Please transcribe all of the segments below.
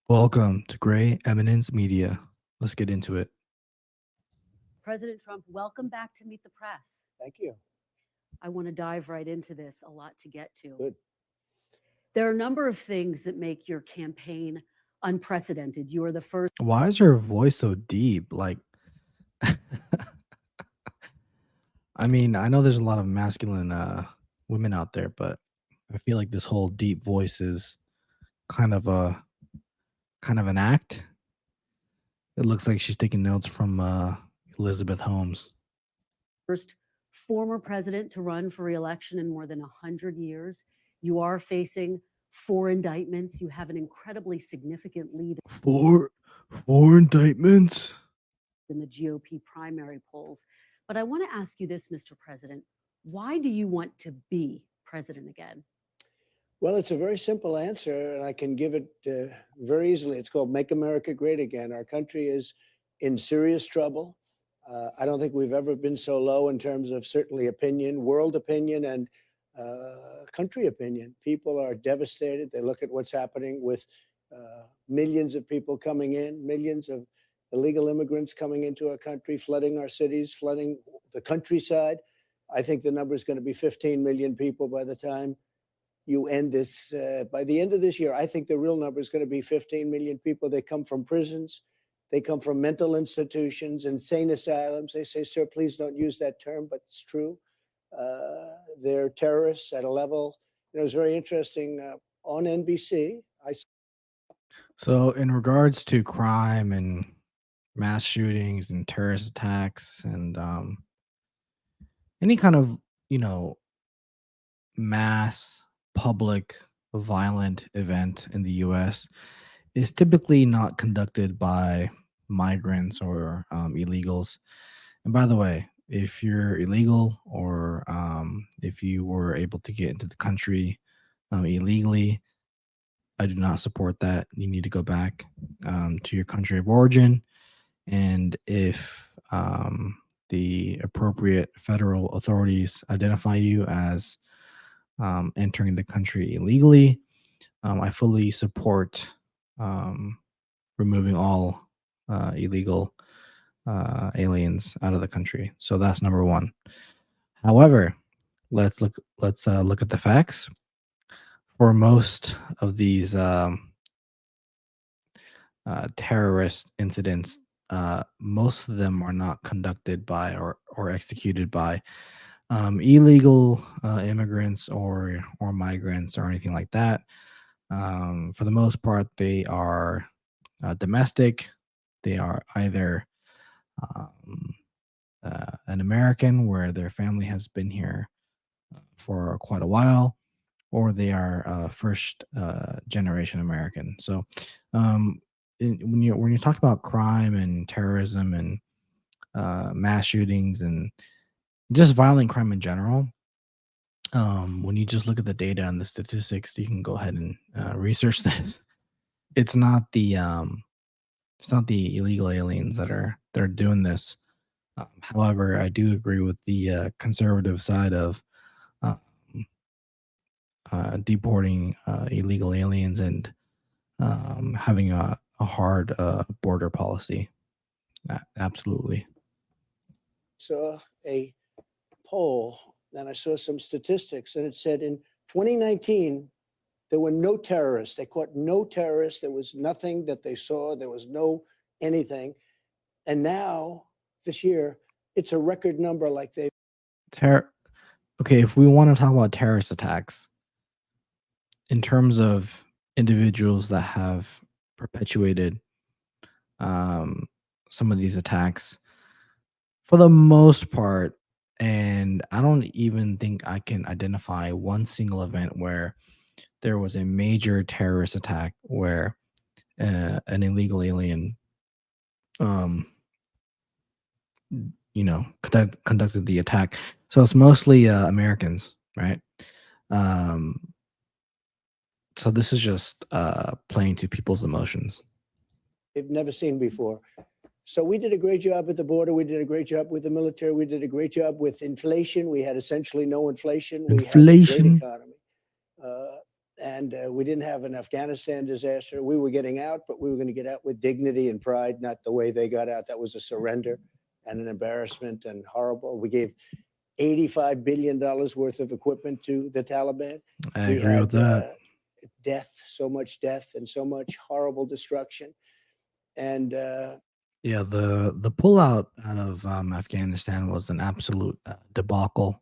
Welcome to Gray Eminence Media. Let's get into it. President Trump, welcome back to Meet the Press. Thank you. I want to dive right into this, a lot to get to. Good. There are a number of things that make your campaign unprecedented. You are the first. Why is your voice so deep? I mean, I know there's a lot of masculine women out there, but I feel like this whole deep voice is kind of a kind of an act. It looks like she's taking notes from Elizabeth Holmes. First former president to run for re-election in more than 100 years. You are facing 4 indictments. You have an incredibly significant lead Four indictments. in the GOP primary polls. But I want to ask you this, Mr. President. Why do you want to be president again? Well, it's a very simple answer, and I can give it very easily. It's called Make America Great Again. Our country is in serious trouble. I don't think we've ever been so low in terms of certainly opinion, world opinion, and country opinion. People are devastated. They look at what's happening with millions of people coming in, millions of illegal immigrants coming into our country, flooding our cities, flooding the countryside. I think the number is going to be 15 million people by the time you end this. By the end of this year, I think the real number is going to be 15 million people. They come from prisons. They come from mental institutions, insane asylums. They say, sir, please don't use that term, but it's true. They're terrorists at a level. It was very interesting on NBC. So, in regards to crime and mass shootings and terrorist attacks and any kind of, mass public violent event in the US is typically not conducted by migrants or illegals. And by the way, if you're illegal or if you were able to get into the country illegally, I do not support that. You need to go back to your country of origin. And if the appropriate federal authorities identify you as entering the country illegally, I fully support removing all illegal aliens out of the country. So that's number one. However, let's look at the facts. For most of these terrorist incidents, most of them are not conducted by or executed by illegal immigrants or migrants or anything like that. For the most part, they are domestic. They are either um, an American where their family has been here for quite a while, or they are first generation American. So when you talk about crime and terrorism and mass shootings and just violent crime in general, when you just look at the data and the statistics, you can go ahead and research this. It's not the illegal aliens that are doing this. However, I do agree with the conservative side of um, deporting illegal aliens and having a hard border policy. Absolutely. Saw a poll and I saw some statistics, and it said in 2019, there were no terrorists. They caught no terrorists. There was nothing that they saw. There was no anything. And now, this year, it's a record number like they. Okay, if we want to talk about terrorist attacks, in terms of individuals that have perpetuated some of these attacks, for the most part, and I don't even think I can identify one single event where there was a major terrorist attack where an illegal alien, um, conducted the attack. So it's mostly Americans, right? Um, so this is just playing to people's emotions. They've never seen before. So we did a great job at the border. We did a great job with the military. We did a great job with inflation. We had essentially no inflation. We had a great economy. and we didn't have an Afghanistan disaster. We were getting out, but we were going to get out with dignity and pride, not the way they got out. That was a surrender and an embarrassment and horrible. We gave $85 billion worth of equipment to the Taliban. I We agree with had that. death, so much death, and so much horrible destruction. And Yeah, the pullout out of Afghanistan was an absolute debacle.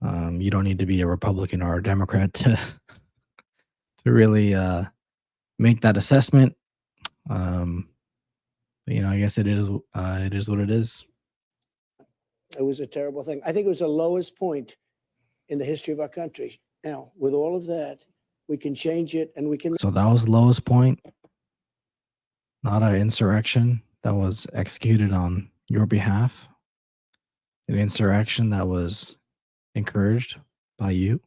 You don't need to be a Republican or a Democrat to to really make that assessment. Um, but, I guess it is what it is. it was a terrible thing. I think it was the lowest point in the history of our country. Now, with all of that, we can change it, and we can. So that was the lowest point, not an insurrection that was executed on your behalf, an insurrection that was encouraged by you.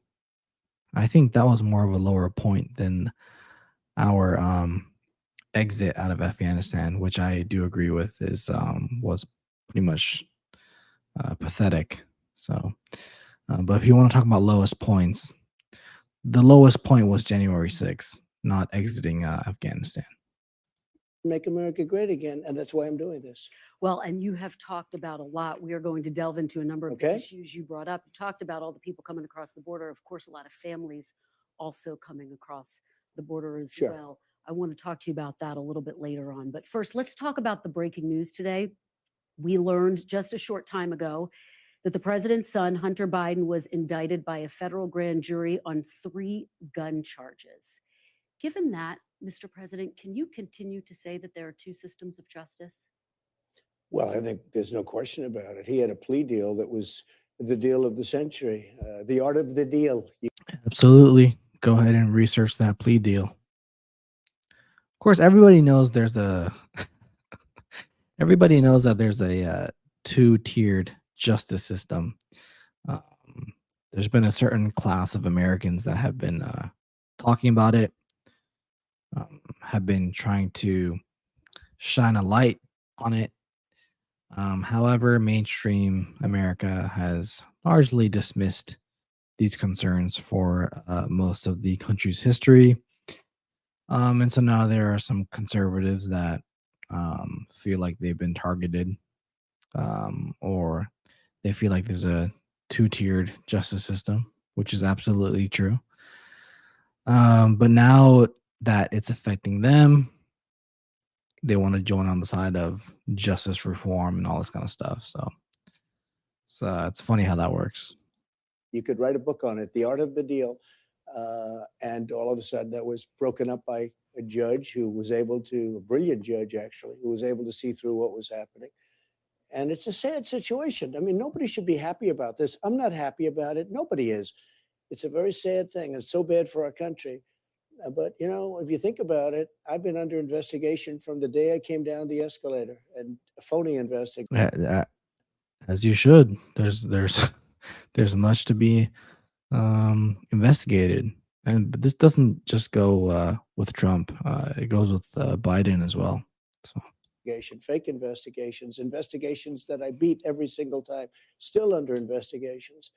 I think that was more of a lower point than our exit out of Afghanistan, which I do agree with is was pretty much pathetic. So, but if you want to talk about lowest points, the lowest point was January 6th, not exiting Afghanistan. Make America great again, and that's why I'm doing this. Well, and you have talked about a lot. We are going to delve into a number of the Okay. issues you brought up. You talked about all the people coming across the border. Of course, a lot of families also coming across the border as Sure. well. I want to talk to you about that a little bit later on. But first, let's talk about the breaking news today. We learned just a short time ago that the president's son, Hunter Biden, was indicted by a federal grand jury on 3 gun charges. Given that, Mr. President, can you continue to say that there are 2 systems of justice? Well, I think there's no question about it. He had a plea deal that was the deal of the century, the art of the deal. Absolutely. Go ahead and research that plea deal. Of course, everybody knows everybody knows that there's a two-tiered justice system. Um, there's been a certain class of Americans that have been talking about it, have been trying to shine a light on it. However, mainstream America has largely dismissed these concerns for most of the country's history. And so now there are some conservatives that feel like they've been targeted, or they feel like there's a two-tiered justice system, which is absolutely true. But now that it's affecting them, they want to join on the side of justice reform and all this kind of stuff. So it's funny how that works. You could write a book on it, the art of the deal. And all of a sudden, that was broken up by a judge who was able to, a brilliant judge actually, who was able to see through what was happening. And it's a sad situation. I mean, nobody should be happy about this. I'm not happy about it. Nobody is. It's a very sad thing. It's so bad for our country. But, if you think about it, I've been under investigation from the day I came down the escalator, and a phony investigation. As you should. There's there's much to be investigated, but this doesn't just go with Trump. It goes with Biden as well. So Fake investigations that I beat every single time, still under investigations.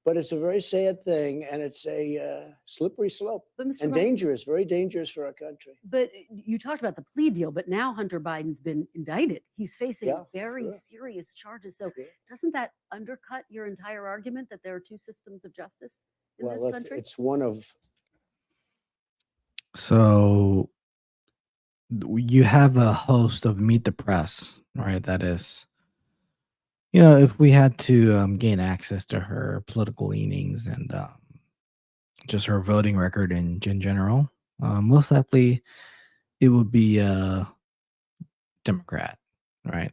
But it's a very sad thing, and it's a slippery slope But Mr. and Biden, dangerous, very dangerous for our country. but you talked about the plea deal, but now Hunter Biden's been indicted. He's facing Yeah, very sure. serious charges. So Sure. doesn't that undercut your entire argument that there are 2 systems of justice in Well, this country? it's one of so you have a host of Meet the Press, right? That is, if we had to gain access to her political leanings and just her voting record in general, most likely it would be a Democrat, right?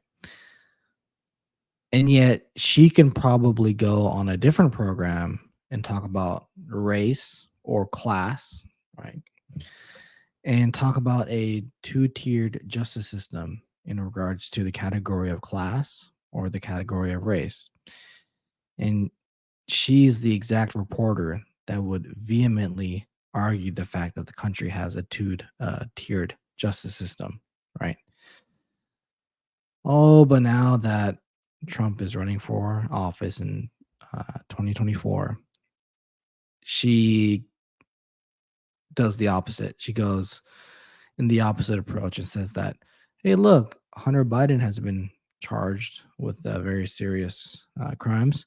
And yet she can probably go on a different program and talk about race or class, right? And talk about a two-tiered justice system in regards to the category of class or the category of race. And she's the exact reporter that would vehemently argue the fact that the country has a tiered justice system, right? Oh, but now that Trump is running for office in 2024, she does the opposite. She goes in the opposite approach and says that, hey, look, Hunter Biden has been charged with very serious crimes.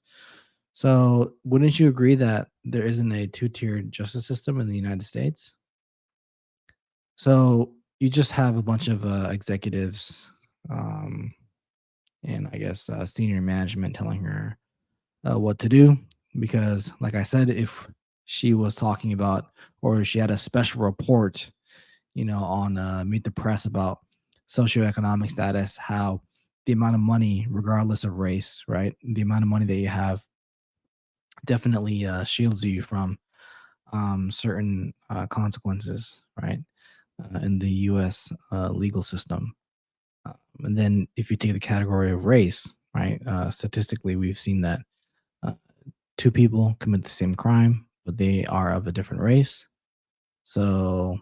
So, wouldn't you agree that there isn't a two-tiered justice system in the United States? So, you just have a bunch of executives um, and I guess senior management telling her what to do. Because, like I said, if she was talking about or she had a special report, on Meet the Press about socioeconomic status, how the amount of money, regardless of race, right? The amount of money that you have definitely shields you from certain consequences, right? In the U.S. Legal system. And then if you take the category of race, right? Statistically, we've seen that uh, two people commit the same crime, but they are of a different race. So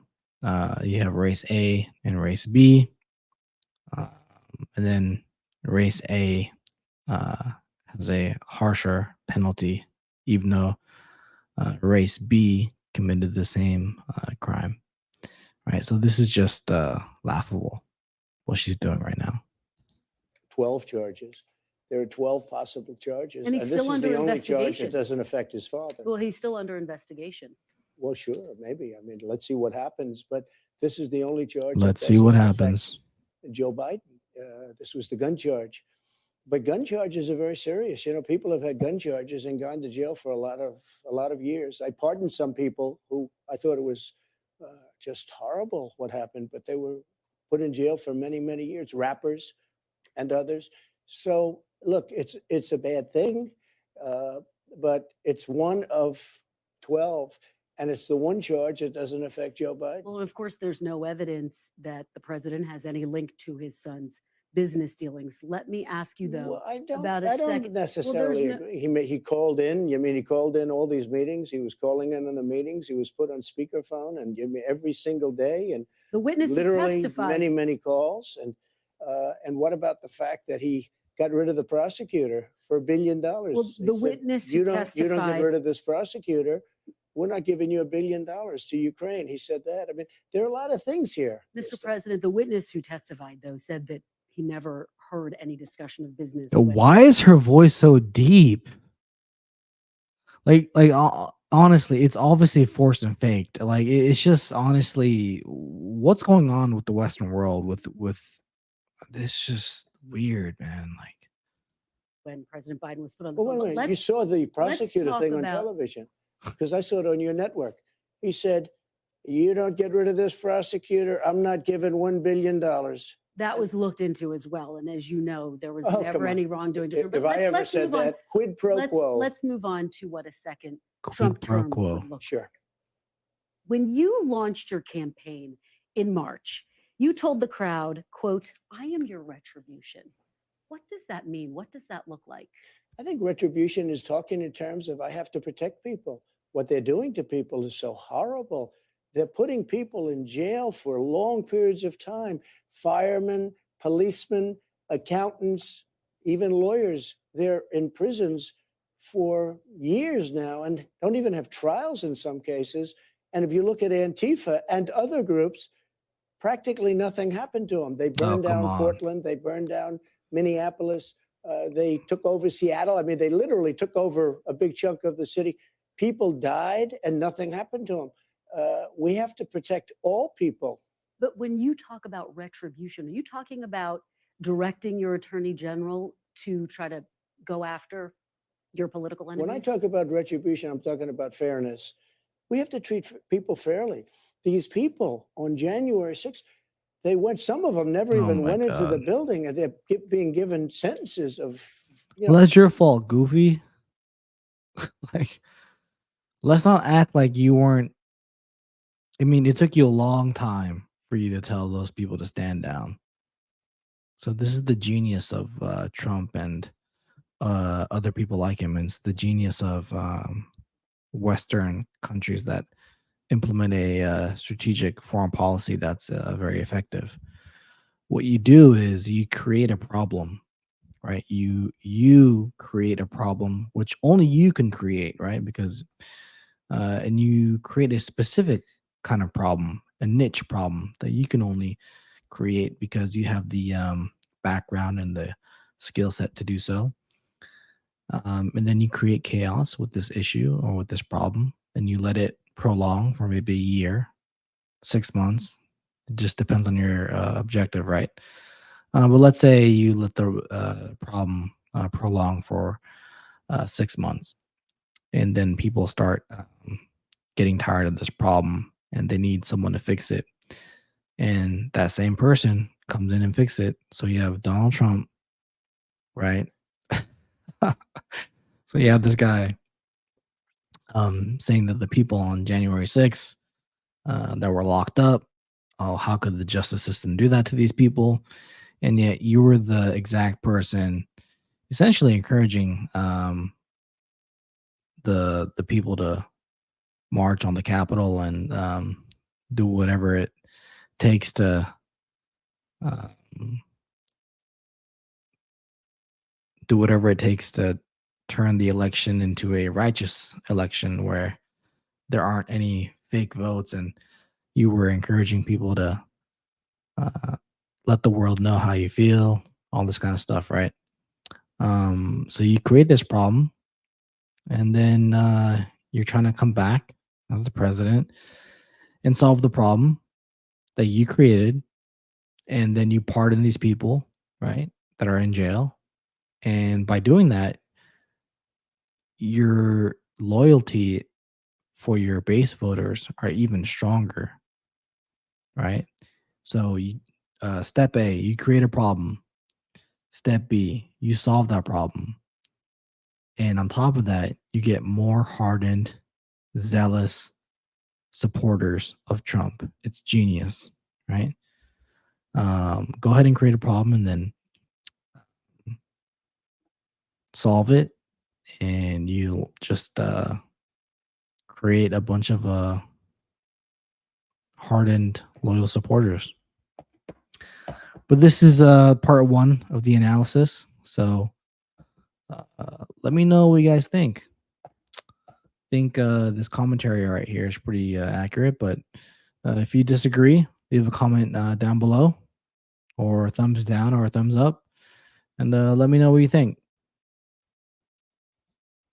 you have race A and race B, um, and then race A uh, has a harsher penalty, even though race B committed the same crime. Right. So this is just laughable what she's doing right now. 12 charges. There are 12 possible charges. And he's this still is under the only charge investigation. that doesn't affect his father. Well, he's still under investigation. Well, sure, maybe. I mean, let's see what happens. But this is the only charge that Let's see what doesn't affect happens. Joe Biden. This was the gun charge. But gun charges are very serious. People have had gun charges and gone to jail for a lot of years. I pardoned some people who I thought it was just horrible what happened, but they were put in jail for many, many years. Rappers and others. So look, it's a bad thing, uh, but it's one of 12, and it's the one charge that doesn't affect Joe Biden. Well, of course, there's no evidence that the president has any link to his son's business dealings. Let me ask you, though, Well, about I a don't second. necessarily no- agree. He called in. You mean he called in all these meetings? He was calling in on the meetings. He was put on speakerphone, and every single day, and The witness who literally testified. many calls. And what about the fact that he got rid of the prosecutor for $1 billion? Well, He the said, witness you who don't get testified. rid of this prosecutor. We're not giving you $1 billion to Ukraine. He said that. I mean, there are a lot of things here. Mr. President, the witness who testified, though, said that he never heard any discussion of business. Why is her voice so deep? Honestly, it's obviously forced and faked. Like it's just honestly, what's going on with the Western world with it's just weird, man. Like when President Biden was put on the Well, phone. wait a minute. You saw the prosecutor talk thing on about- television because I saw it on your network. He said, you don't get rid of this prosecutor, I'm not giving $1 billion. That was looked into as well. And as you know, there was Oh, come never on. any wrongdoing. If I ever said that, quid pro quo. Let's move on to what a second quid Trump pro term quo. would look. Sure. When you launched your campaign in March, you told the crowd, quote, I am your retribution. What does that mean? What does that look like? I think retribution is talking in terms of I have to protect people. What they're doing to people is so horrible. They're putting people in jail for long periods of time. Firemen, policemen, accountants, even lawyers, they're in prisons for years now and don't even have trials in some cases. And if you look at Antifa and other groups, practically nothing happened to them. They burned come down on. Portland, they burned down Minneapolis, they took over Seattle. I mean, they literally took over a big chunk of the city. People died and nothing happened to them. We have to protect all people. But when you talk about retribution, are you talking about directing your attorney general to try to go after your political enemies? When I talk about retribution, I'm talking about fairness. We have to treat people fairly. These people on January 6th, some of them never Oh even my went into the God. building, and they're being given sentences of, Well, that's your fault, Goofy. Like, let's not act like you weren't. I mean, it took you a long time for you to tell those people to stand down. So this is the genius of Trump and other people like him. And it's the genius of Western countries that implement a strategic foreign policy that's very effective. What you do is you create a problem, right? You create a problem which only you can create, right? Because and you create a specific kind of problem, a niche problem that you can only create because you have the background and the skill set to do so. And then you create chaos with this issue or with this problem, and you let it prolong for maybe a year, 6 months. It just depends on your objective, right? But let's say you let the problem prolong for 6 months, and then people start getting tired of this problem, and they need someone to fix it. And that same person comes in and fix it. So you have Donald Trump, right? So you have this guy saying that the people on January 6th that were locked up, oh, how could the justice system do that to these people? And yet you were the exact person essentially encouraging the people to march on the Capitol and do whatever it takes to um, do whatever it takes to turn the election into a righteous election where there aren't any fake votes, and you were encouraging people to uh, let the world know how you feel, all this kind of stuff, right? So you create this problem, and then you're trying to come back as the president and solve the problem that you created, and then you pardon these people, right, that are in jail. And by doing that, your loyalty for your base voters are even stronger, right? So step A, you create a problem. Step B, you solve that problem. And on top of that, you get more hardened, zealous supporters of Trump. It's genius, right? Go ahead and create a problem and then solve it, and you just create a bunch of hardened, loyal supporters. But this is part one of the analysis. So let me know what you guys think. Think this commentary right here is pretty accurate, but if you disagree, leave a comment down below, or thumbs down or a thumbs up, and let me know what you think.